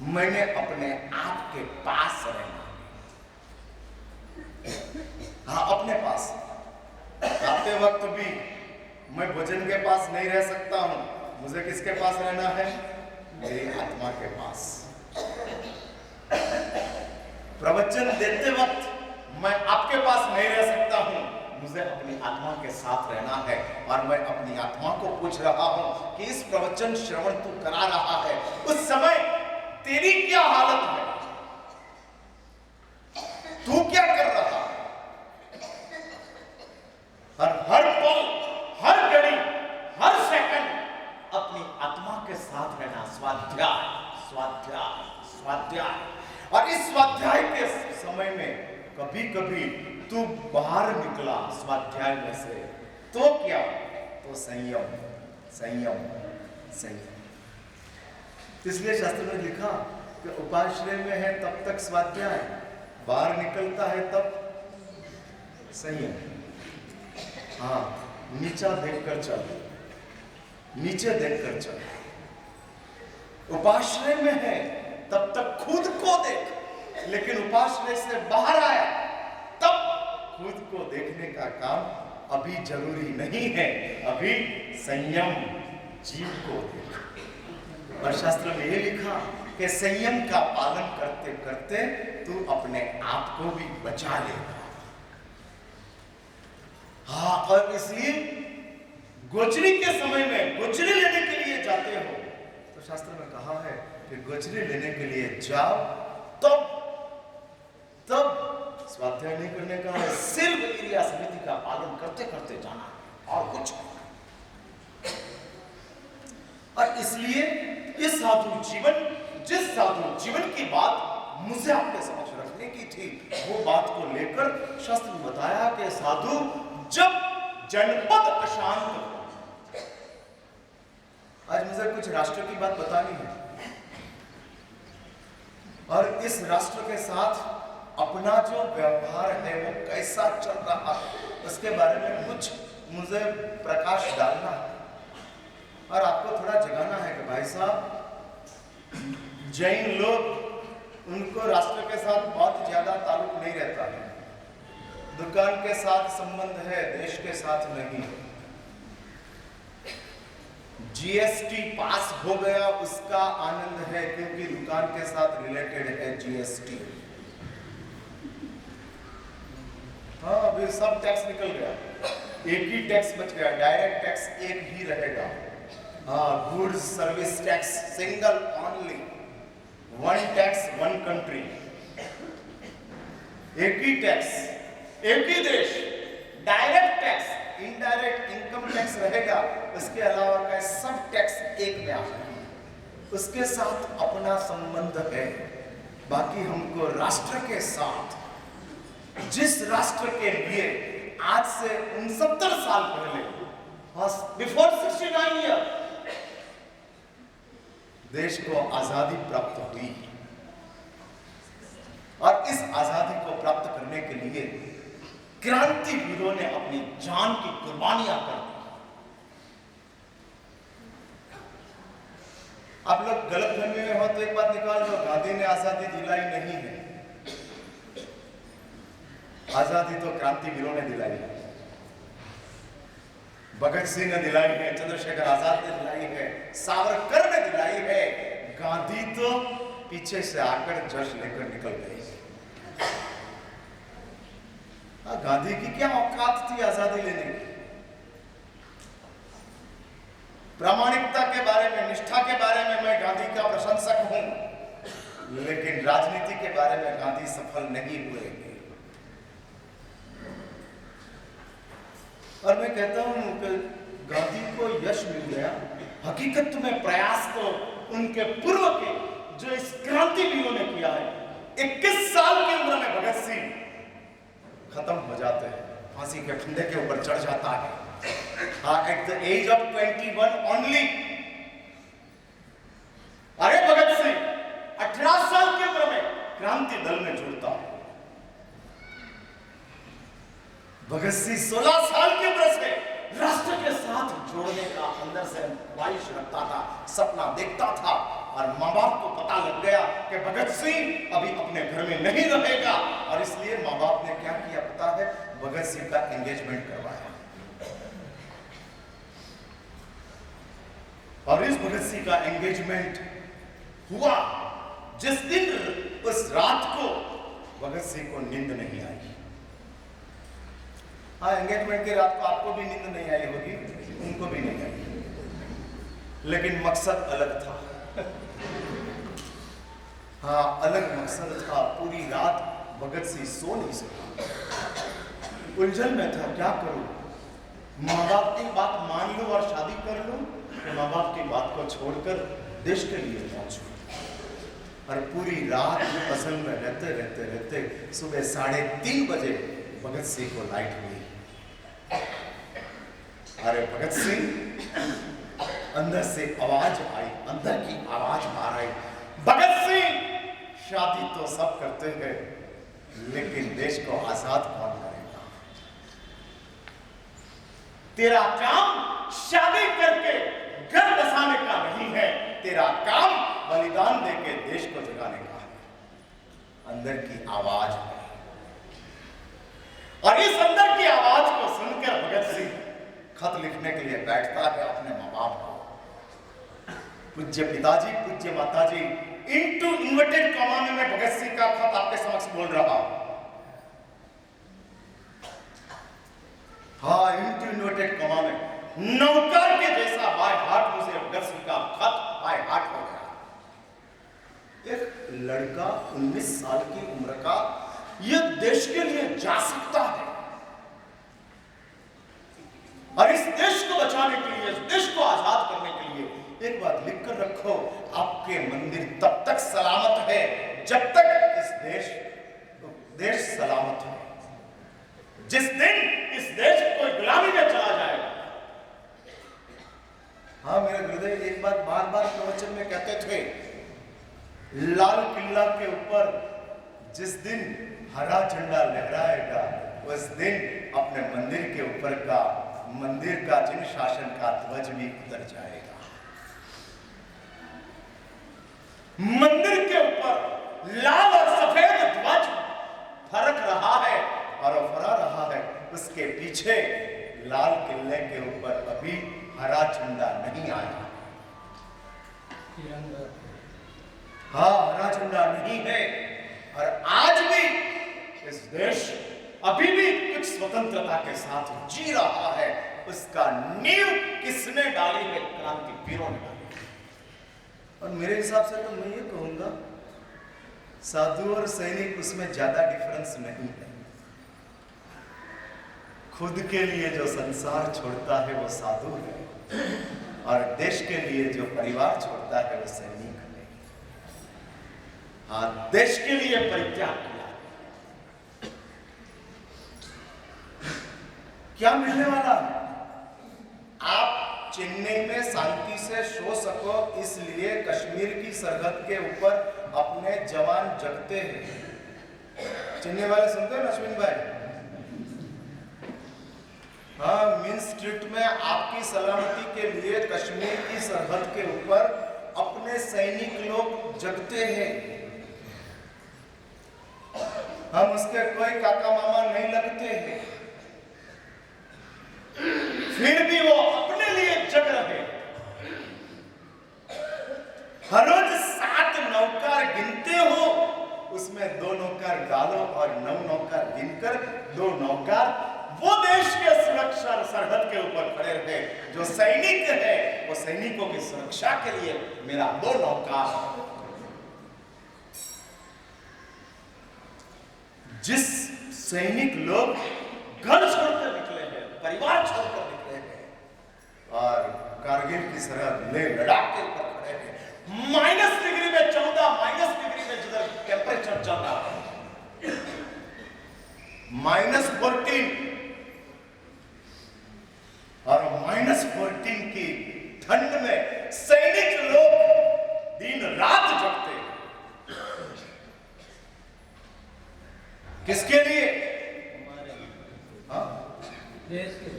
मैंने अपने आप के पास रहना। हाँ, अपने पास। आते वक्त भी मैं भोजन के पास नहीं रह सकता हूं। मुझे किसके पास रहना है? मेरी आत्मा के पास। प्रवचन देते वक्त मैं आपके पास नहीं रह सकता हूं। मुझे अपनी आत्मा के साथ रहना है और मैं अपनी आत्मा को पूछ रहा हूं कि इस प्रवचन श्रवण तू करा रहा है, उस समय तेरी क्या हालत है? तू क्या कर रहा है? और हर पल, हर घड़ी, हर सेकंड अपनी आत्मा के साथ रहना। स्वाध्याय, स्वाध्याय, स्वाध्याय। और इस स्वाध्याय के समय में कभी कभी तू बाहर निकला स्वाध्याय में से, तो क्या? तो संयम, संयम, संयम। इसलिए शास्त्र में लिखा कि उपाश्रय में है तब तक स्वाध्याय, बाहर निकलता है तब संयम। हाँ, नीचा देखकर चल, नीचे देखकर चल। उपाश्रय में है तब तक खुद को देख, लेकिन उपाश्रय से बाहर आया तब खुद को देखने का काम अभी जरूरी नहीं है। अभी संयम, जीव को देख। और शास्त्र में यह लिखा कि संयम का पालन करते करते तू अपने आप को भी बचा लेगा। हाँ, और इसलिए गोचरी के समय में गोचरी लेने के लिए जाते हो तो शास्त्र में कहा है कि गोचरी लेने के लिए जाओ तब स्वाध्याय नहीं करने का है, सिर्फ क्रिया समिति का पालन करते करते जाना और कुछ नहीं। और इसलिए इस साधु जीवन, जिस साधु जीवन की बात मुझे आपके समक्ष रखने की थी, वो बात को लेकर शास्त्र ने बताया कि साधु जब जनपद अशांत हो। आज मुझे कुछ राष्ट्र की बात बतानी है और इस राष्ट्र के साथ अपना जो व्यवहार है वो कैसा चल रहा है उसके बारे में कुछ मुझे प्रकाश डालना है और आपको थोड़ा जगाना है कि भाई साहब, जैन लोग, उनको राष्ट्र के साथ बहुत ज्यादा ताल्लुक नहीं रहता है। दुकान के साथ संबंध है, देश के साथ नहीं। जीएसटी पास हो गया उसका आनंद है क्योंकि दुकान के साथ रिलेटेड है जीएसटी। हाँ, अभी सब टैक्स निकल गया, एक ही टैक्स बच गया, डायरेक्ट टैक्स एक ही रहेगा। हाँ, goods service tax, single only, one tax one country, एक ही टैक्स, एक ही देश। Direct tax, indirect income tax रहेगा, उसके अलावा का सब टैक्स एक में आ जाएगा। उसके साथ अपना संबंध है। बाकी हमको राष्ट्र के साथ, जिस राष्ट्र के लिए आज से 69 साल पहले, बिफोर 69 ईयर, देश को आजादी प्राप्त हुई और इस आजादी को प्राप्त करने के लिए क्रांतिवीरों ने अपनी जान की कुर्बानियां कर दी। आप लोग गलतफहमी में हो तो एक बात निकाल दो, गांधी ने आजादी दिलाई नहीं है। आजादी तो क्रांतिवीरों ने दिलाई है। भगत सिंह ने दिलाई है, चंद्रशेखर आजाद ने दिलाई है, सावरकर ने दिलाई है। गांधी तो पीछे से आकर जश लेकर निकल गए। गांधी की क्या औकात थी आजादी लेने की? प्रामाणिकता के बारे में, निष्ठा के बारे में मैं गांधी का प्रशंसक हूं, लेकिन राजनीति के बारे में गांधी सफल नहीं हुए। और मैं कहता हूं कि गांधी को यश मिल गया, हकीकत में प्रयास तो उनके पूर्व के जो इस क्रांतिवीरों ने किया है। 21 साल की उम्र में भगत सिंह खत्म हो जाते हैं, फांसी के फंदे के ऊपर चढ़ जाता है। At the age of 21 only. अरे भगत सिंह 18 साल की उम्र में क्रांति दल में जुड़ता है। भगत सिंह 16 साल की उम्र से राष्ट्र के साथ जोड़ने का अंदर से ख्वाहिश रखता था, सपना देखता था और माँ बाप को पता लग गया भगत सिंह अभी अपने घर में नहीं रहेगा और इसलिए माँ बाप ने क्या किया पता है, भगत सिंह का एंगेजमेंट करवाया। और इस भगत सिंह का एंगेजमेंट हुआ जिस दिन, उस रात को भगत सिंह को नींद नहीं आई। हाँ, एंगेजमेंट की रात को आपको भी नींद नहीं आई होगी, उनको भी नहीं आई, लेकिन मकसद अलग था। हाँ, अलग मकसद था। पूरी रात भगत सिंह सो नहीं सका, उलझन में था, क्या करूं, माँ बाप की बात मान लूं और शादी कर लूं, तो माँ बाप की बात को छोड़कर देश के लिए पहुंचूं। और पूरी रात असल में रहते रहते रहते सुबह 3:30 बजे भगत सिंह को लाइट हुई। अरे भगत सिंह, अंदर से आवाज आई, अंदर की आवाज आ रही, भगत सिंह शादी तो सब करते हैं लेकिन देश को आजाद कौन करेगा? तेरा काम शादी करके घर बसाने का नहीं है, तेरा काम बलिदान देके देश को जगाने का है। अंदर की आवाज है और इस अंदर की आवाज को सुनकर भगत सिंह खत लिखने के लिए बैठता है अपने माँ बाप को। पूज्य पिताजी, पूज्य माताजी, इनटू इन्वर्टेड कॉमा में मैं भगत सिंह का खत आपके समक्ष बोल रहा हूं। हाँ, इनटू इन्वर्टेड कॉमा में, नौकर के जैसा बाय हार्ट मुझे भगत सिंह का खत बाय हार्ट हो गया। एक लड़का 19 साल की उम्र का यह देश के लिए जा सकता है और इस देश को बचाने के लिए, इस देश को आजाद करने के लिए एक बात लिखकर रखो, आपके मंदिर तब तक सलामत है जब तक इस देश सलामत है। जिस दिन इस देश कोई गुलामी में चला जाएगा। हाँ, मेरे गुरुदेव एक बात बार बार प्रवचन में कहते थे, लाल किला के ऊपर जिस दिन हरा झंडा लहराएगा उस दिन अपने मंदिर के ऊपर का, मंदिर का जिन शासन का ध्वज भी उतर जाएगा। मंदिर के ऊपर लाल और सफेद ध्वज फरक रहा है और फहरा रहा है, उसके पीछे लाल किले के ऊपर अभी हरा झंडा नहीं आया। हाँ, हरा झंडा नहीं है और आज भी इस देश अभी भी कुछ स्वतंत्रता के साथ जी रहा है। उसका नींव किसने डाली है? क्रांतिवीरों ने डाली। और मेरे हिसाब से तो मैं ये कहूंगा, साधु और सैनिक उसमें ज्यादा डिफरेंस नहीं है। खुद के लिए जो संसार छोड़ता है वो साधु है और देश के लिए जो परिवार छोड़ता है वो सैनिक है। हाँ, देश के लिए परित्याग किया। क्या मिलने वाला है? आप चेन्नई में शांति से सो सको इसलिए कश्मीर की सरहद के ऊपर अपने जवान जगते हैं। चेन्नई वाले सुनते हैं अश्विन भाई? हाँ, मेन स्ट्रीट में आपकी सलामती के लिए कश्मीर की सरहद के ऊपर अपने सैनिक लोग जगते हैं। हम उसके कोई काका मामा नहीं लगते हैं, फिर भी वो अपने लिए जग रहे। हर रोज 7 नौकर गिनते हो, उसमें 2 नौकर डालो और 9 नौकर गिनकर 2 नौकर वो देश के सुरक्षा सरहद के ऊपर खड़े रहे। जो सैनिक है वो सैनिकों की सुरक्षा के लिए मेरा 2 नौकर। जिस सैनिक लोग घर छोड़कर निकले हैं, परिवार छोड़कर निकले हैं और कारगिल की सरहद ले लद्दाख के ऊपर खड़े हैं, -14 डिग्री में जिधर टेम्परेचर चल रहा है, -14 और -14 की ठंड में सैनिक लोग दिन रात जगते हैं। किसके लिए? हाँ, देश के।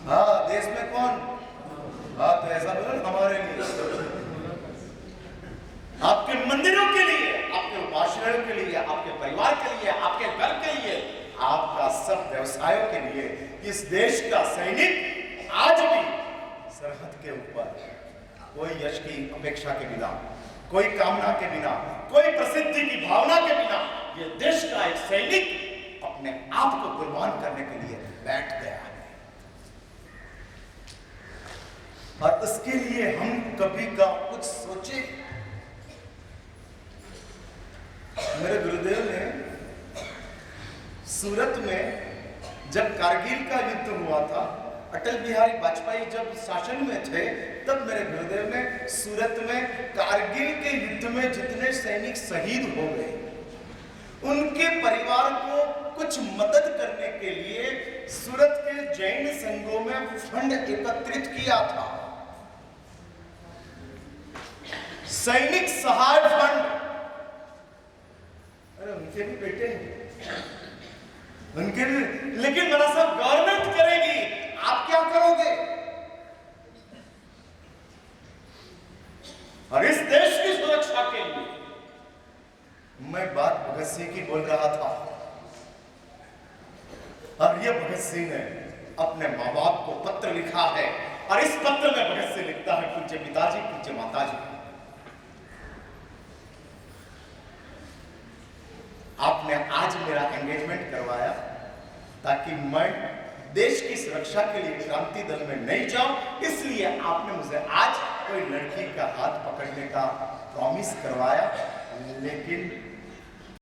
हाँ, देश में कौन? हाँ, तो ऐसा बोलो हमारे लिए। इस देश का सैनिक आज भी सरहद के ऊपर कोई यश की अपेक्षा के बिना, कोई कामना के बिना, कोई प्रसिद्धि की भावना के बिना, ये देश का एक सैनिक अपने आप को कुर्बान करने के लिए बैठ गया है। और उसके लिए हम कभी का कुछ सोचे? मेरे गुरुदेव ने सूरत में जब कारगिल का युद्ध हुआ था, अटल बिहारी वाजपेयी जब शासन में थे, तब मेरे गुरुदेव ने सूरत में कारगिल के युद्ध में जितने सैनिक शहीद हो गए, उनके परिवार को कुछ मदद करने के लिए सूरत के जैन संघों में फंड एकत्रित किया था। सैनिक सहाय फंड। अरे उनके भी बेटे हैं, उनके भी, लेकिन मेरा सब गवर्नमेंट करेगी, आप क्या करोगे? और इस देश की सुरक्षा के लिए मैं बात भगत सिंह की बोल रहा था, और ये भगत सिंह ने अपने माँ बाप को पत्र लिखा है, और इस पत्र में भगत सिंह लिखता है, पूज्य पिताजी, पूज्य माताजी, आपने आज मेरा एंगेजमेंट करवाया ताकि मैं देश की सुरक्षा के लिए क्रांति दल में नहीं जाऊं, इसलिए आपने मुझे आज कोई लड़की का हाथ पकड़ने का प्रॉमिस करवाया, लेकिन